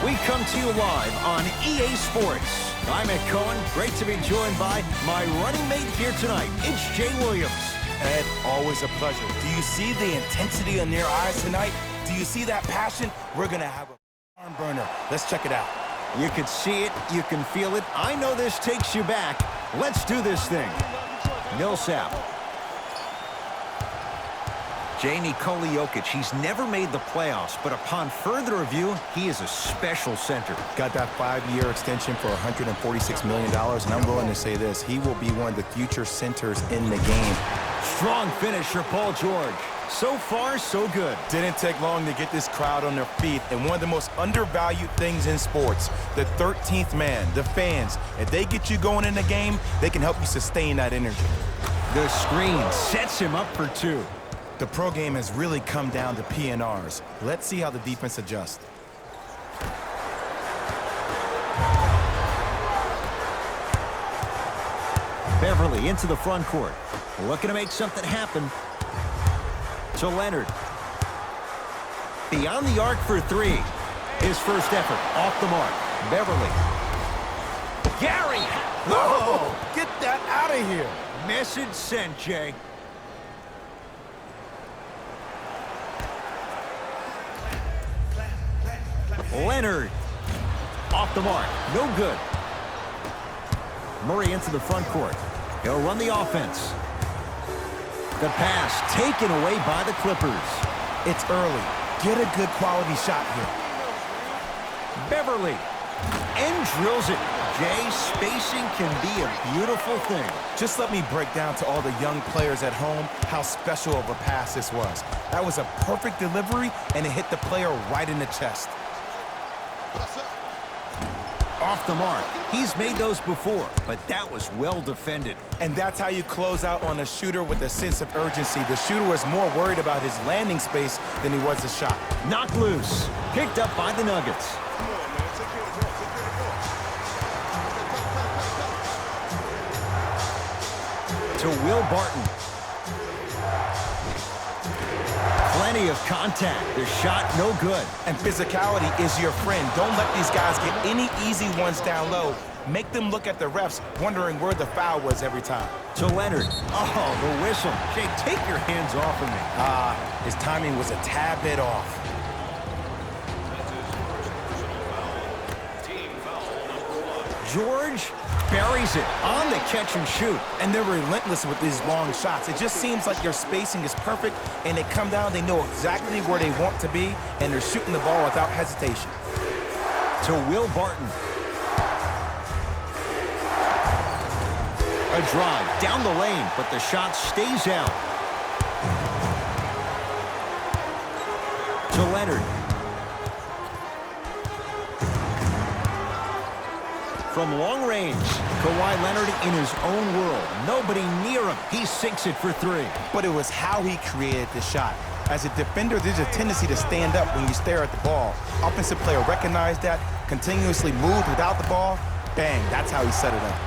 We come to you live on EA Sports. I'm Ed Cohen. Great to be joined by my running mate here tonight. It's Jay Williams. Ed, always a pleasure. Do you see the intensity in their eyes tonight? Do you see that passion? We're going to have a barn burner. Let's check it out. You can see it. You can feel it. I know this takes you back. Let's do this thing. Millsap. J. Nikola Jokic, he's never made the playoffs, but upon further review, he is a special center. Got that 5-year extension for $146 million, and I'm willing to say this. He will be one of the future centers in the game. Strong finisher, Paul George. So far, so good. Didn't take long to get this crowd on their feet, and one of the most undervalued things in sports, the 13th man, the fans. If they get you going in the game, they can help you sustain that energy. The screen sets him up for two. The pro game has really come down to PNRs. Let's see how the defense adjusts. Beverly into the front court. Looking to make something happen. To Leonard. Beyond the arc for three. His first effort off the mark. Beverly. Gary! Whoa! Get that out of here! Message sent, Jay. Leonard. Off the mark. No good. Murray into the front court. He'll run the offense. The pass taken away by the Clippers. It's early. Get a good quality shot here. Beverly. And drills it. Jay, spacing can be a beautiful thing. Just let me break down to all the young players at home how special of a pass this was. That was a perfect delivery, and it hit the player right in the chest. Off the mark. He's made those before, but that was well defended. And that's how you close out on a shooter with a sense of urgency. The shooter was more worried about his landing space than he was the shot. Knocked loose. Picked up by the Nuggets. To Will Barton. Plenty of contact. The shot no good. And physicality is your friend. Don't let these guys get any easy ones down low. Make them look at the refs, wondering where the foul was every time. To Leonard. Oh, the whistle. Jay, take your hands off of me. His timing was a tad bit off. George buries it on the catch and shoot. And they're relentless with these long shots. It just seems like their spacing is perfect, and they come down, they know exactly where they want to be, and they're shooting the ball without hesitation. To Will Barton. A drive down the lane, but the shot stays out. To Leonard. From long range, Kawhi Leonard in his own world. Nobody near him. He sinks it for three. But it was how he created the shot. As a defender, there's a tendency to stand up when you stare at the ball. Offensive player recognized that, continuously moved without the ball. Bang, that's how he set it up.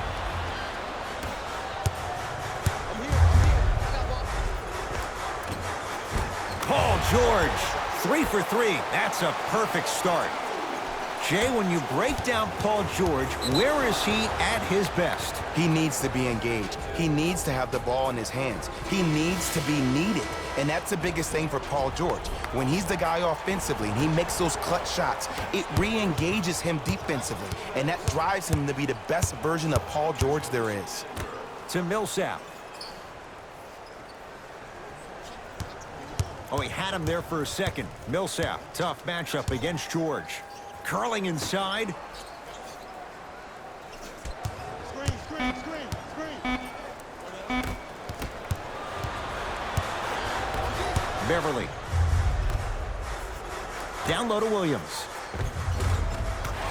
Paul George, 3 for 3. That's a perfect start. Jay, when you break down Paul George, where is he at his best? He needs to be engaged. He needs to have the ball in his hands. He needs to be needed. And that's the biggest thing for Paul George. When he's the guy offensively and he makes those clutch shots, it re-engages him defensively. And that drives him to be the best version of Paul George there is. To Millsap. Oh, he had him there for a second. Millsap, tough matchup against George. Curling inside. Screen. Beverly. Down low to Williams.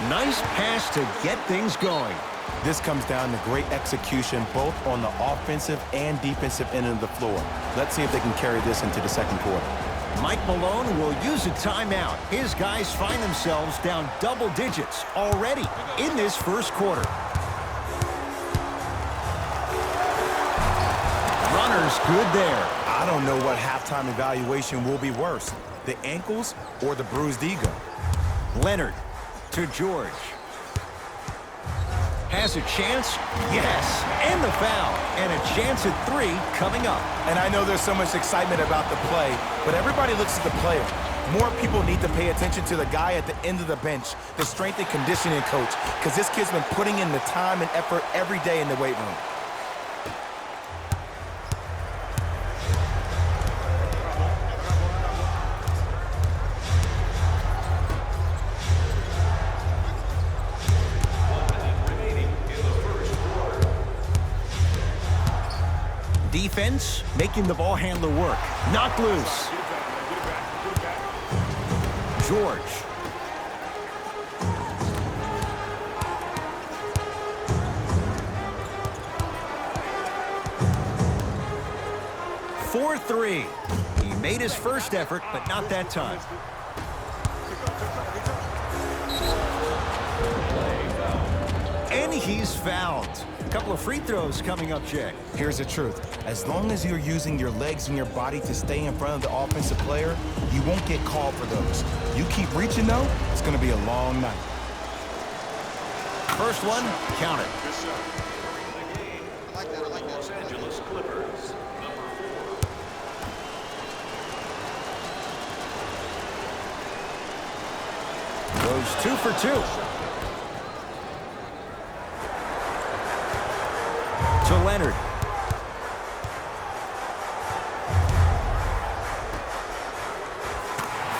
Nice pass to get things going. This comes down to great execution both on the offensive and defensive end of the floor. Let's see if they can carry this into the second quarter. Mike Malone will use a timeout. His guys find themselves down double digits already in this first quarter. Runner's good there. I don't know what halftime evaluation will be worse, the ankles or the bruised ego. Leonard to George. Has a chance? Yes. And the foul. And a chance at 3 coming up. And I know there's so much excitement about the play, but everybody looks at the player. More people need to pay attention to the guy at the end of the bench, the strength and conditioning coach, because this kid's been putting in the time and effort every day in the weight room. Defense making the ball handler work. Knocked loose. George. For 3. He made his first effort, but not that time. And he's fouled. A couple of free throws coming up, Jay. Here's the truth. As long as you're using your legs and your body to stay in front of the offensive player, you won't get called for those. You keep reaching, though, it's going to be a long night. First one, count it. Los Angeles Clippers, number 4. Goes 2 for 2. To Leonard.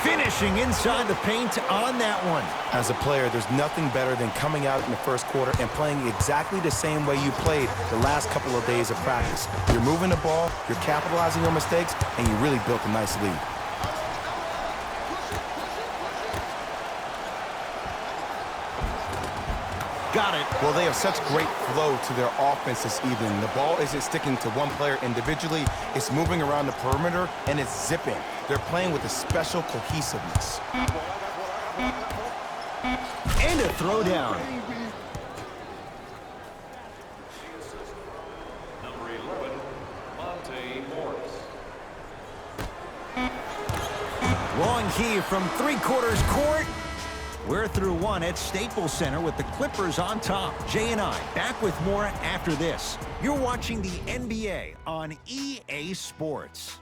Finishing inside the paint on that one. As a player, there's nothing better than coming out in the first quarter and playing exactly the same way you played the last couple of days of practice. You're moving the ball, you're capitalizing on mistakes, and you really built a nice lead. Got it. Well, they have such great flow to their offense this evening. The ball isn't sticking to one player individually. It's moving around the perimeter, and it's zipping. They're playing with a special cohesiveness. And a throwdown. Number 11, Monte Morris. Long heave from 3/4 court. We're through one at Staples Center with the Clippers on top. Jay and I back with more after this. You're watching the NBA on EA Sports.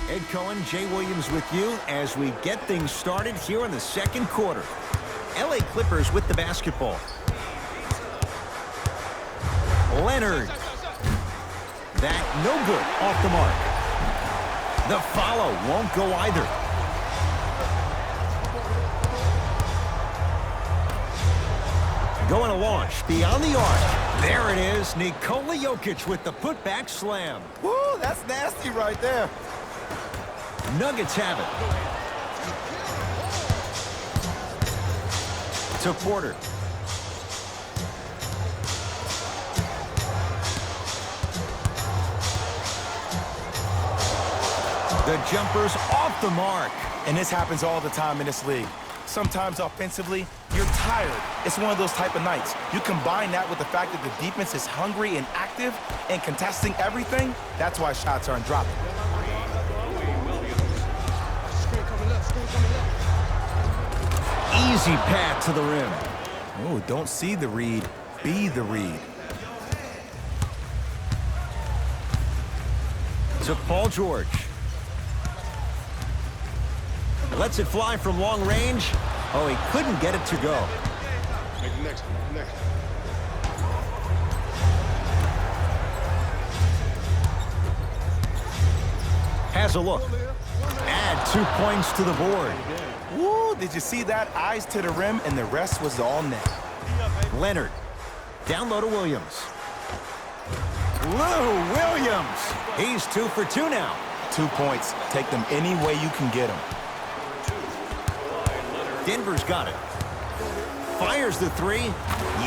Ed Cohen, Jay Williams with you as we get things started here in the second quarter. LA Clippers with the basketball. Leonard. That no good, off the mark. The follow won't go either. Going to launch beyond the arc. There it is, Nikola Jokic with the putback slam. Woo, that's nasty right there. Nuggets have it. To Porter. The jumper's off the mark. And this happens all the time in this league. Sometimes offensively, you're tired. It's one of those type of nights. You combine that with the fact that the defense is hungry and active and contesting everything. That's why shots aren't dropping. Easy path to the rim. Oh, don't see the read. Be the read. To Paul George. Lets it fly from long range. Oh, he couldn't get it to go. Make the next one. Next. Has a look. Add 2 points to the board. Woo, did you see that? Eyes to the rim, and the rest was all net. Leonard. Down low to Williams. Lou Williams. He's 2 for 2 now. 2 points. Take them any way you can get them. Denver's got it. Fires the 3.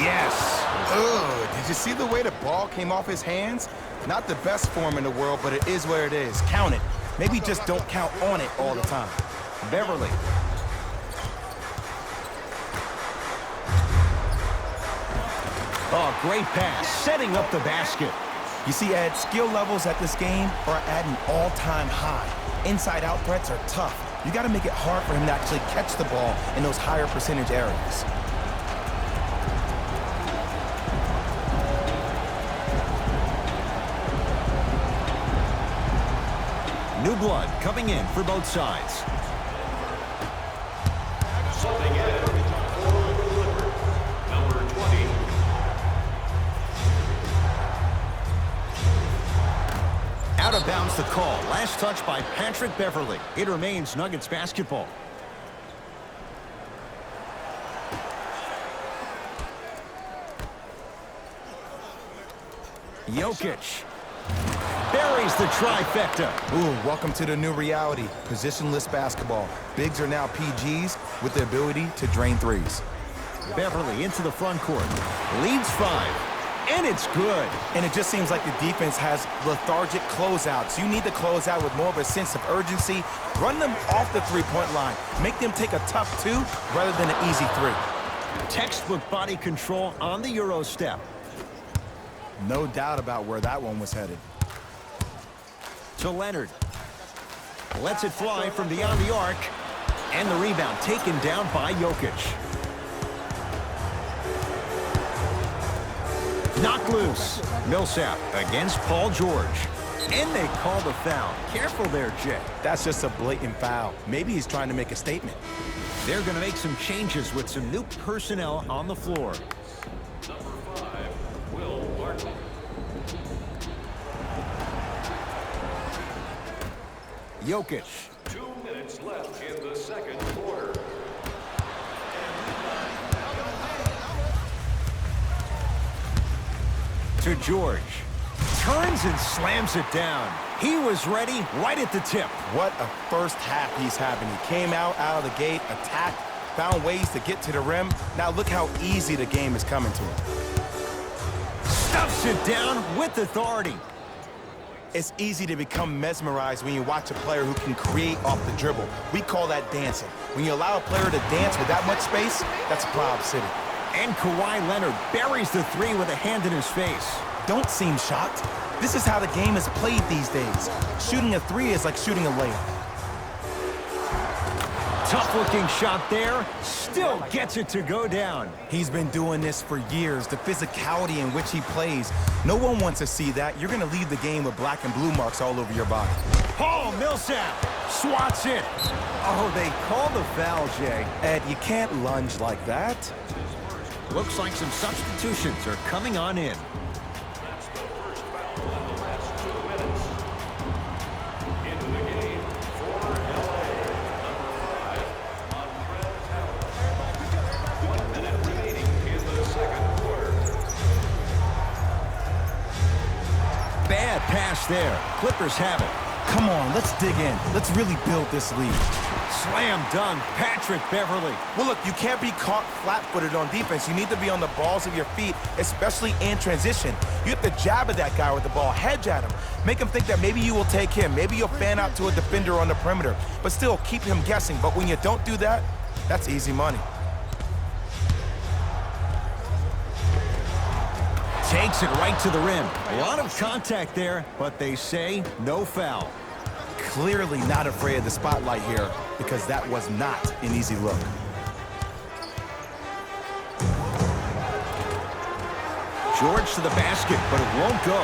Yes. Ugh, did you see the way the ball came off his hands? Not the best form in the world, but it is where it is. Count it. Maybe just don't count on it all the time. Beverly. Oh, great pass. Setting up the basket. You see, Ed, skill levels at this game are at an all-time high. Inside-out threats are tough. You got to make it hard for him to actually catch the ball in those higher percentage areas. New blood coming in for both sides. Subbing in for the Clippers, number 20. Out of bounds the call. Last touch by Patrick Beverley. It remains Nuggets basketball. Jokic buries the trifecta. Ooh, welcome to the new reality. Positionless basketball. Bigs are now PGs with the ability to drain threes. Beverley into the front court. Leads 5. And it's good. And it just seems like the defense has lethargic closeouts. You need to close out with more of a sense of urgency. Run them off the three-point line. Make them take a tough 2 rather than an easy 3. Textbook body control on the Euro step. No doubt about where that one was headed. To Leonard. Lets it fly from beyond the arc. And the rebound taken down by Jokic. Knocked loose. Millsap against Paul George. And they call the foul. Careful there, Jay. That's just a blatant foul. Maybe he's trying to make a statement. They're going to make some changes with some new personnel on the floor. Number 5, Will Barton. Jokic. 2 minutes left in the second quarter. To George. Turns and slams it down. He was ready right at the tip. What a first half he's having. He came out of the gate, attacked, found ways to get to the rim. Now look how easy the game is coming to him. Stuffs it down with authority. It's easy to become mesmerized when you watch a player who can create off the dribble. We call that dancing. When you allow a player to dance with that much space, that's a Proud City. And Kawhi Leonard buries the 3 with a hand in his face. Don't seem shocked. This is how the game is played these days. Shooting a 3 is like shooting a layup. Tough-looking shot there. Still gets it to go down. He's been doing this for years. The physicality in which he plays. No one wants to see that. You're going to leave the game with black and blue marks all over your body. Paul Millsap swats it. Oh, they call the foul, Jay. Ed, you can't lunge like that. Looks like some substitutions are coming on in. That's the first foul in the last 2 minutes. Into the game for LA, number 5, Montrezl Harrell. 1 minute remaining in the second quarter. Bad pass there. Clippers have it. Come on, let's dig in. Let's really build this lead. Slam dunk, Patrick Beverley. Well, look, you can't be caught flat-footed on defense. You need to be on the balls of your feet, especially in transition. You have to jab at that guy with the ball, hedge at him. Make him think that maybe you will take him. Maybe you'll fan out to a defender on the perimeter, but still keep him guessing. But when you don't do that, that's easy money. Takes it right to the rim. A lot of contact there, but they say no foul. Clearly not afraid of the spotlight here because that was not an easy look. George to the basket, but it won't go.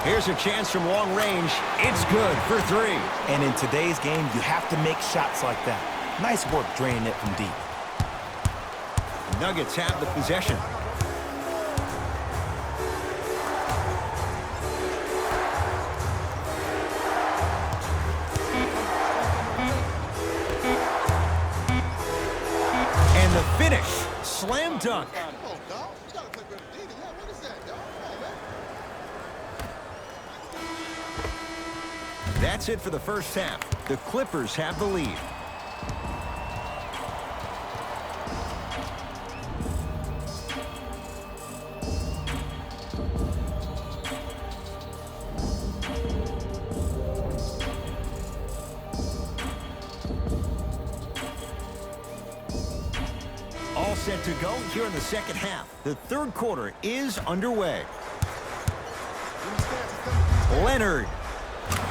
Here's a chance from long range. It's good for 3. And in today's game, you have to make shots like that. Nice work draining it from deep. Nuggets have the possession. And the finish, slam dunk. That's it for the first half. The Clippers have the lead. All set to go here in the second half. The third quarter is underway. Leonard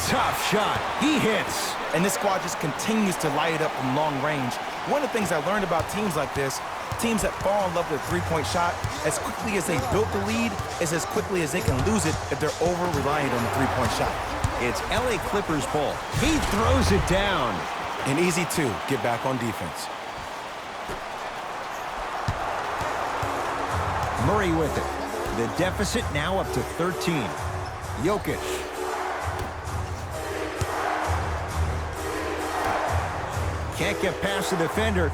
Tough shot. He hits. And this squad just continues to light it up from long range. One of the things I learned about teams like this, teams that fall in love with a three-point shot, as quickly as they built the lead is as quickly as they can lose it if they're over-reliant on the three-point shot. It's LA Clippers ball. He throws it down. An easy two, get back on defense. Murray with it. The deficit now up to 13. Jokic. Can't get past the defender.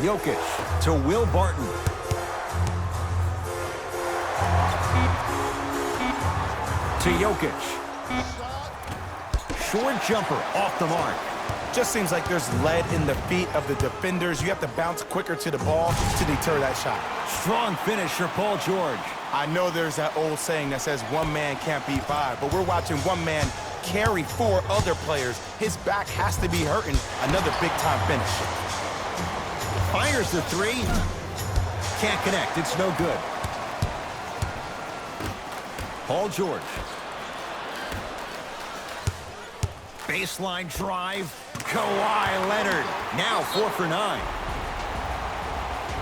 Jokic to Will Barton. To Jokic. Short jumper off the mark. Just seems like there's lead in the feet of the defenders. You have to bounce quicker to the ball to deter that shot. Strong finish for Paul George. I know there's that old saying that says one man can't beat five, but we're watching one man carry four other players. His back has to be hurting. Another big-time finish. Fires the three. Can't connect. It's no good. Paul George. Baseline drive. Kawhi Leonard. Now 4 for 9.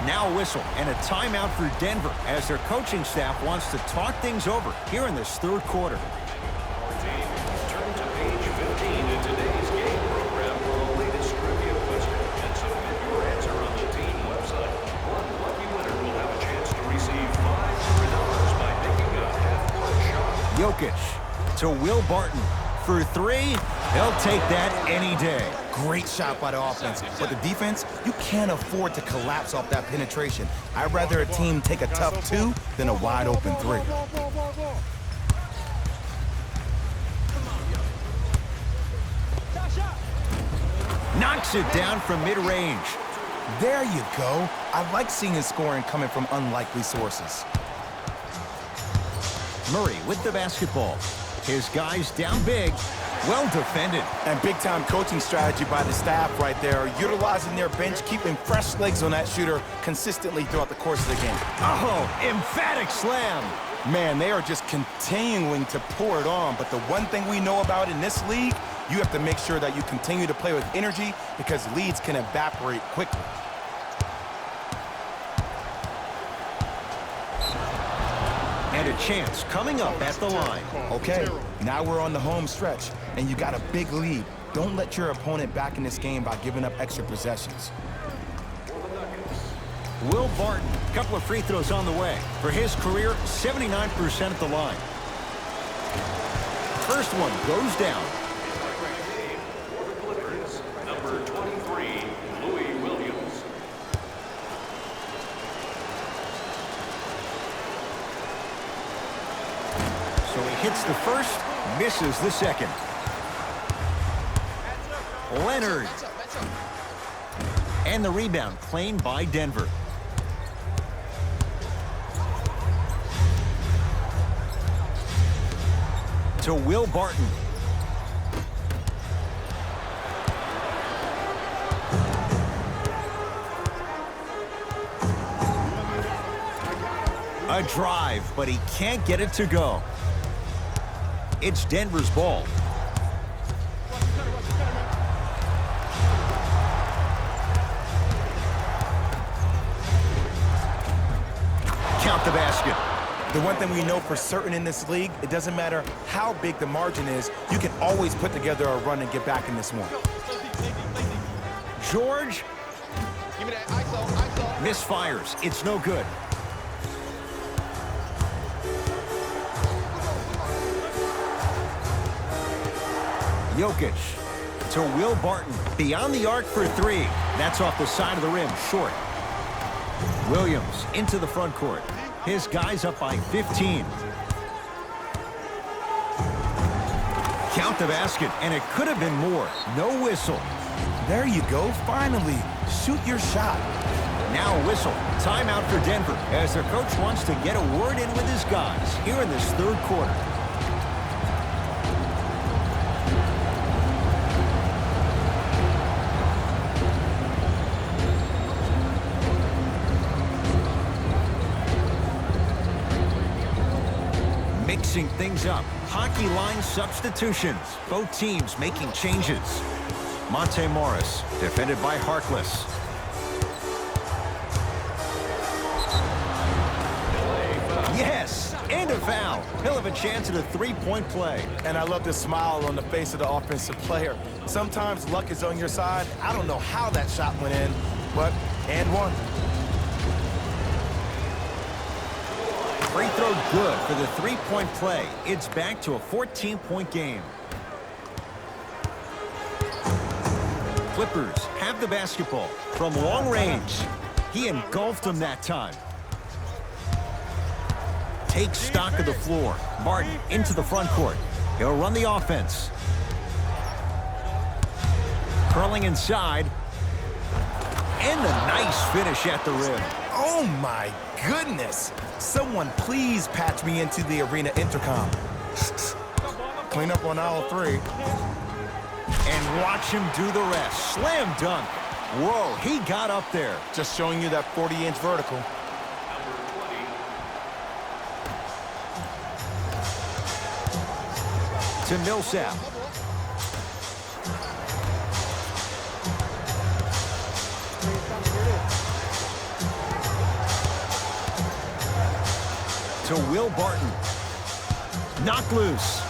Now a whistle and a timeout for Denver as their coaching staff wants to talk things over here in this third quarter. Turn to page 15 in today's game program for the latest trivia question and submit your answer on the team website. One lucky winner will have a chance to receive $500 by making a half-court shot. Jokic to Will Barton for three. He'll take that any day. Great shot by the offense, but the defense, you can't afford to collapse off that penetration. I'd rather a team take a tough two than a wide-open three. Knocks it down from mid-range. There you go. I like seeing his scoring coming from unlikely sources. Murray with the basketball. His guys down big. Well defended. And big-time coaching strategy by the staff right there, utilizing their bench, keeping fresh legs on that shooter consistently throughout the course of the game. Oh, emphatic slam. Man, they are just continuing to pour it on. But the one thing we know about in this league, you have to make sure that you continue to play with energy because leads can evaporate quickly. And a chance coming up at the line. Okay, now we're on the home stretch, and you got a big lead. Don't let your opponent back in this game by giving up extra possessions. Will Barton, a couple of free throws on the way. For his career, 79% at the line. First one goes down. For the Clippers, number 23, Louis Williams. So he hits the first, misses the second. Leonard. And the rebound claimed by Denver. To Will Barton. A drive, but he can't get it to go. It's Denver's ball. Count the basket. The one thing we know for certain in this league, it doesn't matter how big the margin is, you can always put together a run and get back in this one. George Give me that ISO. misfires. It's no good. Jokic to Will Barton. Beyond the arc for three. That's off the side of the rim, short. Williams into the front court. His guys up by 15. Count the basket, and it could have been more. No whistle. There you go, finally. Shoot your shot. Now a whistle. Timeout for Denver as their coach wants to get a word in with his guys here in this third quarter. mixing things up. Hockey line substitutions. Both teams making changes. Monte Morris, defended by Harkless. Yes, and a foul. He'll have a chance at a three-point play. And I love the smile on the face of the offensive player. Sometimes luck is on your side. I don't know how that shot went in, but and one. Free throw good for the three-point play. It's back to a 14-point game. Clippers have the basketball from long range. He engulfed him that time. Takes stock of the floor. Martin into the front court. He'll run the offense. Curling inside. And a nice finish at the rim. Oh my goodness! Someone please patch me into the arena intercom. Clean up on aisle 3. And watch him do the rest. Slam dunk. Whoa, he got up there. Just showing you that 40-inch vertical. To Millsap. To Will Barton. Knock loose.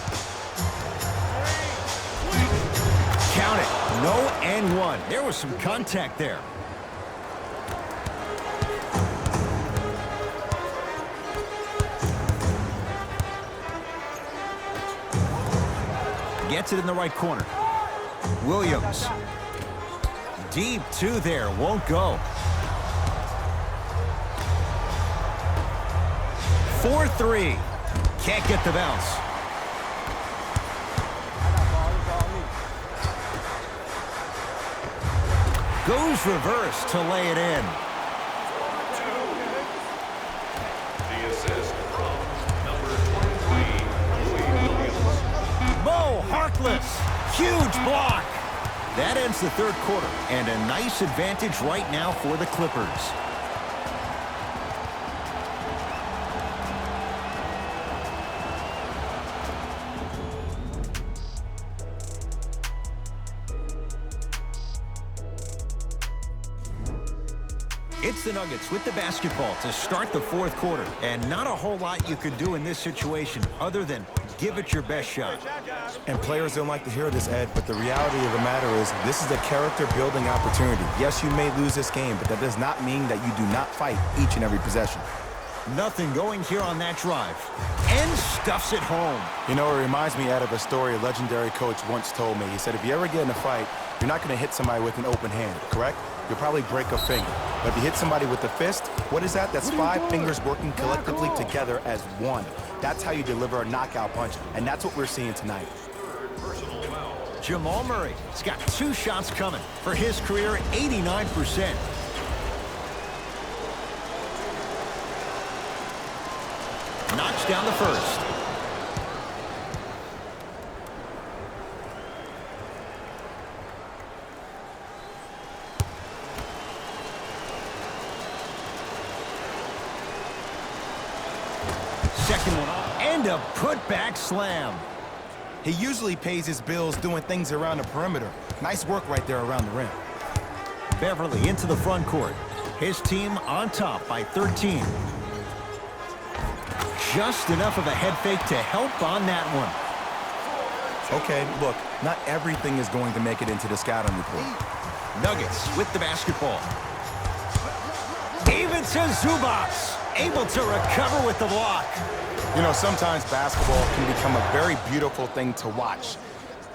Count it. No and one. There was some contact there. Gets it in the right corner. Williams. Deep two there. Won't go. 4-3. Can't get the bounce. Goes reverse to lay it in. The assist from number 23, Williams. Mo Harkless. Huge block. That ends the third quarter. And a nice advantage right now for the Clippers. It's the Nuggets with the basketball to start the fourth quarter. And not a whole lot you can do in this situation other than give it your best shot. And players don't like to hear this, Ed, but the reality of the matter is this is a character-building opportunity. Yes, you may lose this game, but that does not mean that you do not fight each and every possession. Nothing going here on that drive. And stuffs it home. You know, it reminds me, Ed, of a story a legendary coach once told me. He said, if you ever get in a fight, you're not going to hit somebody with an open hand, correct? You'll probably break a finger. But if you hit somebody with a fist, what is that? That's 5 fingers working collectively together as one. That's how you deliver a knockout punch, and that's what we're seeing tonight. Jamal Murray has got 2 shots coming. For his career, 89%. Knocks down the first. Second one off. And a putback slam. He usually pays his bills doing things around the perimeter. Nice work right there around the rim. Beverly into the front court. His team on top by 13. Just enough of a head fake to help on that one. Okay, look, not everything is going to make it into the scouting report. Nuggets with the basketball. Even to Zubats. Able to recover with the block. You know, sometimes basketball can become a very beautiful thing to watch.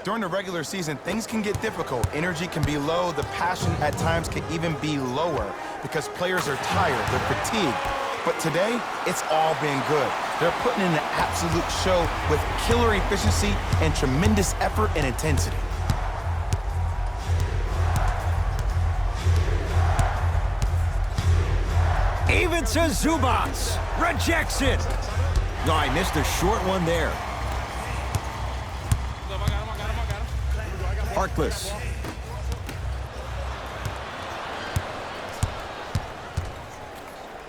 During the regular season, things can get difficult. Energy can be low. The passion at times can even be lower because players are tired. They're fatigued. But today, it's all been good. They're putting in an absolute show with killer efficiency and tremendous effort and intensity. Even to Zubats. Rejects it. No, I missed a short one there. Harkless.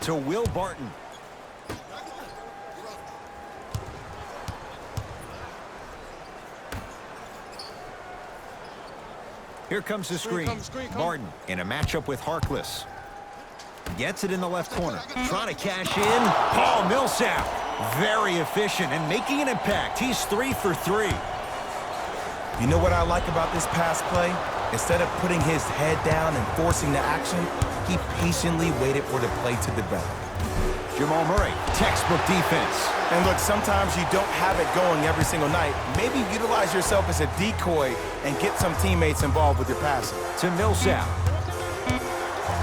To Will Barton. Here comes the screen. Screen. Martin in a matchup with Harkless. Gets it in the left corner. Trying to cash in. Paul Millsap. Very efficient and making an impact. He's 3 for 3. You know what I like about this pass play? Instead of putting his head down and forcing the action, he patiently waited for the play to develop. Jamal Murray, textbook defense. And look, sometimes you don't have it going every single night. Maybe utilize yourself as a decoy and get some teammates involved with your passing. To Millsap.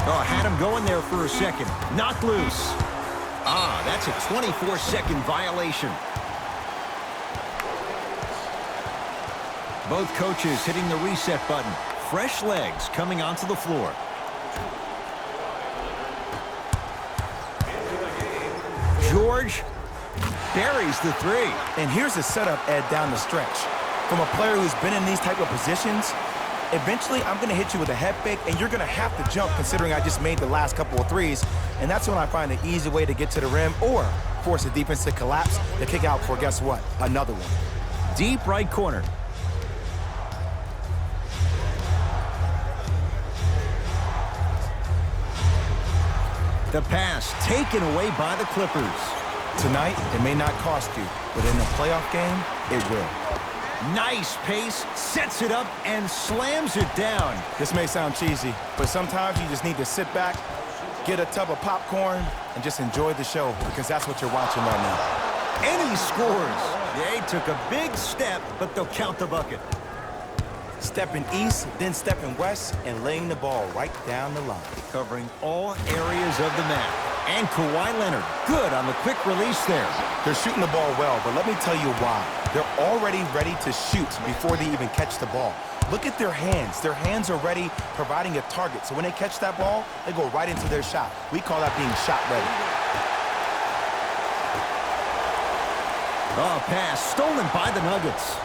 Oh, had him going there for a second. Knocked loose. Ah, that's a 24-second violation. Both coaches hitting the reset button. Fresh legs coming onto the floor. George buries the 3. And here's the setup, Ed, down the stretch. From a player who's been in these type of positions, eventually I'm going to hit you with a head fake, and you're going to have to jump considering I just made the last couple of threes. And that's when I find an easy way to get to the rim or force the defense to collapse to kick out for, guess what, another one. Deep right corner. The pass taken away by the Clippers. Tonight, it may not cost you, but in a playoff game, it will. Nice pace, sets it up, and slams it down. This may sound cheesy, but sometimes you just need to sit back, get a tub of popcorn, and just enjoy the show, because that's what you're watching right now. And he scores. They took a big step, but they'll count the bucket. Stepping east, then stepping west, and laying the ball right down the line. Covering all areas of the map. And Kawhi Leonard, good on the quick release there. They're shooting the ball well, but let me tell you why. They're already ready to shoot before they even catch the ball. Look at their hands. Their hands are ready, providing a target. So when they catch that ball, they go right into their shot. We call that being shot ready. Oh, pass stolen by the Nuggets.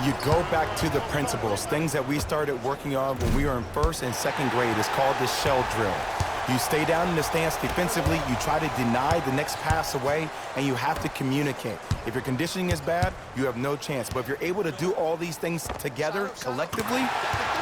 You go back to the principles, things that we started working on when we were in first and second grade. It's called the shell drill. You stay down in the stance defensively, you try to deny the next pass away, and you have to communicate. If your conditioning is bad, you have no chance. But if you're able to do all these things together, collectively,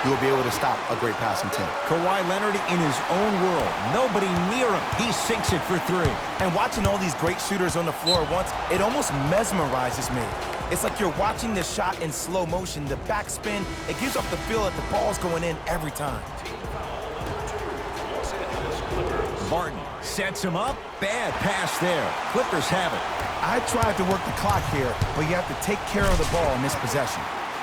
you will be able to stop a great passing team. Kawhi Leonard in his own world. Nobody near him. He sinks it for 3. And watching all these great shooters on the floor at once, it almost mesmerizes me. It's like you're watching this shot in slow motion. The backspin, it gives off the feel that the ball's going in every time. Martin sets him up. Bad pass there. Clippers have it. I tried to work the clock here, but you have to take care of the ball in this possession.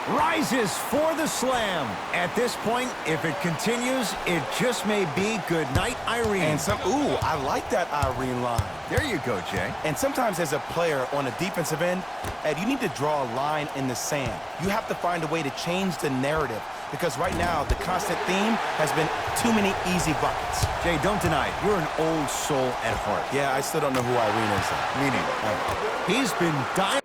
Rises for the slam. At this point, if it continues, it just may be good night, Irene. And ooh, I like that Irene line. There you go, Jay. And sometimes as a player on a defensive end, Ed, you need to draw a line in the sand. You have to find a way to change the narrative, because right now the constant theme has been too many easy buckets. Jay, don't deny it. You're an old soul at heart. Yeah, I still don't know who Irene is. Meaning, he's been dying.